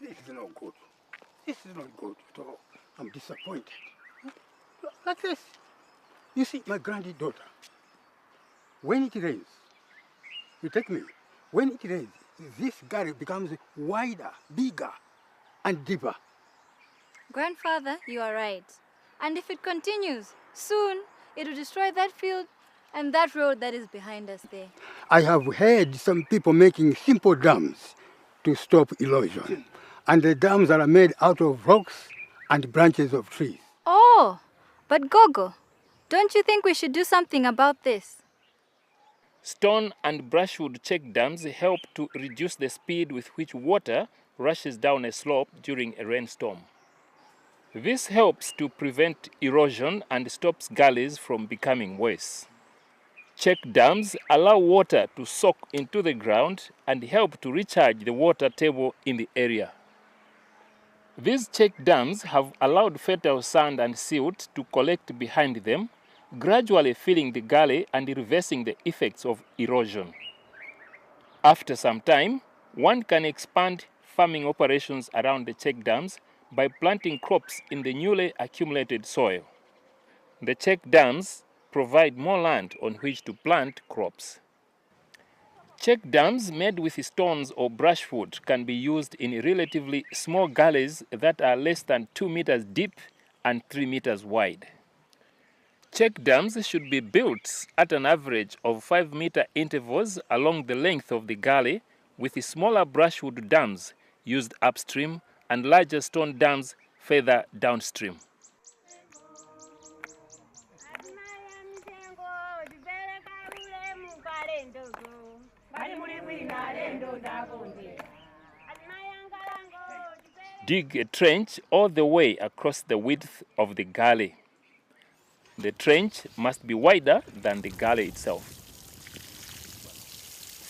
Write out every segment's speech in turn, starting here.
This is not good. This is not good at all. I'm disappointed. Like this. You see, my granddaughter, when it rains, you take me, when it rains, this gully becomes wider, bigger, and deeper. Grandfather, you are right. And if it continues, soon it will destroy that field and that road that is behind us there. I have heard some people making simple dams to stop erosion. And the dams are made out of rocks and branches of trees. Oh, but Gogo, don't you think we should do something about this? Stone and brushwood check dams help to reduce the speed with which water rushes down a slope during a rainstorm. This helps to prevent erosion and stops gullies from becoming worse. Check dams allow water to soak into the ground and help to recharge the water table in the area. These check dams have allowed fertile sand and silt to collect behind them, gradually filling the gully and reversing the effects of erosion. After some time, one can expand farming operations around the check dams by planting crops in the newly accumulated soil. The check dams provide more land on which to plant crops. Check dams made with stones or brushwood can be used in relatively small gullies that are less than 2 meters deep and 3 meters wide. Check dams should be built at an average of 5-meter intervals along the length of the gully, with smaller brushwood dams used upstream and larger stone dams further downstream. Dig a trench all the way across the width of the gully. The trench must be wider than the gully itself.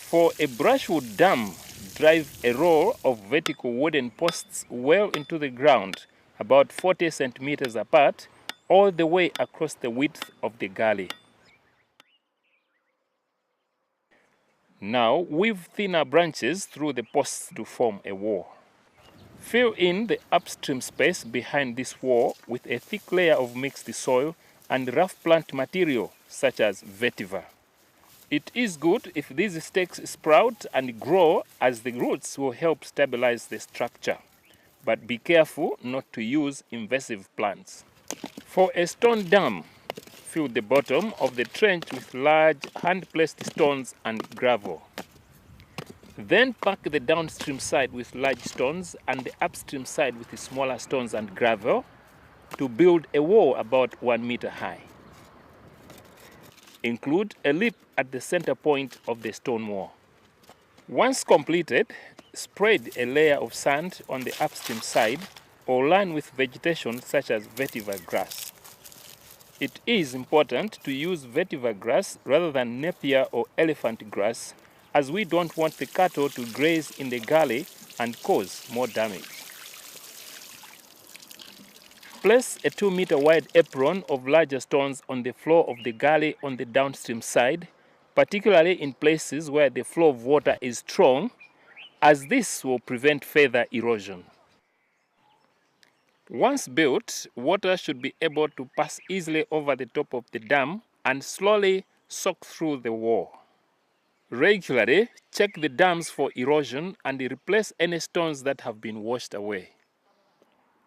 For a brushwood dam, drive a row of vertical wooden posts well into the ground, about 40 centimeters apart, all the way across the width of the gully. Now, weave thinner branches through the posts to form a wall. Fill in the upstream space behind this wall with a thick layer of mixed soil and rough plant material such as vetiver. It is good if these stakes sprout and grow, as the roots will help stabilize the structure. But be careful not to use invasive plants. For a stone dam, fill the bottom of the trench with large hand-placed stones and gravel. Then pack the downstream side with large stones and the upstream side with the smaller stones and gravel to build a wall about 1 meter high. Include a lip at the center point of the stone wall. Once completed, spread a layer of sand on the upstream side or line with vegetation such as vetiver grass. It is important to use vetiver grass rather than napier or elephant grass, as we don't want the cattle to graze in the gully and cause more damage. Place a 2-meter wide apron of larger stones on the floor of the gully on the downstream side, particularly in places where the flow of water is strong, as this will prevent further erosion. Once built, water should be able to pass easily over the top of the dam and slowly soak through the wall. Regularly, check the dams for erosion and replace any stones that have been washed away.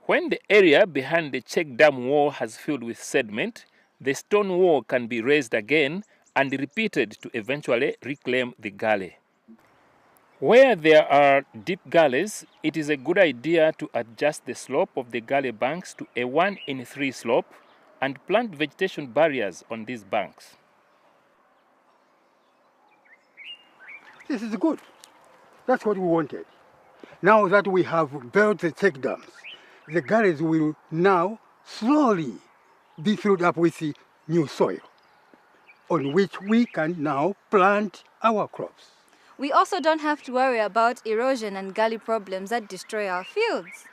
When the area behind the check dam wall has filled with sediment, the stone wall can be raised again and repeated to eventually reclaim the gully. Where there are deep gullies, it is a good idea to adjust the slope of the gully banks to a 1-in-3 slope and plant vegetation barriers on these banks. This is good. That's what we wanted. Now that we have built the check dams, the gullies will now slowly be filled up with new soil on which we can now plant our crops. We also don't have to worry about erosion and gully problems that destroy our fields.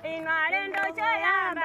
Inalendo choyamba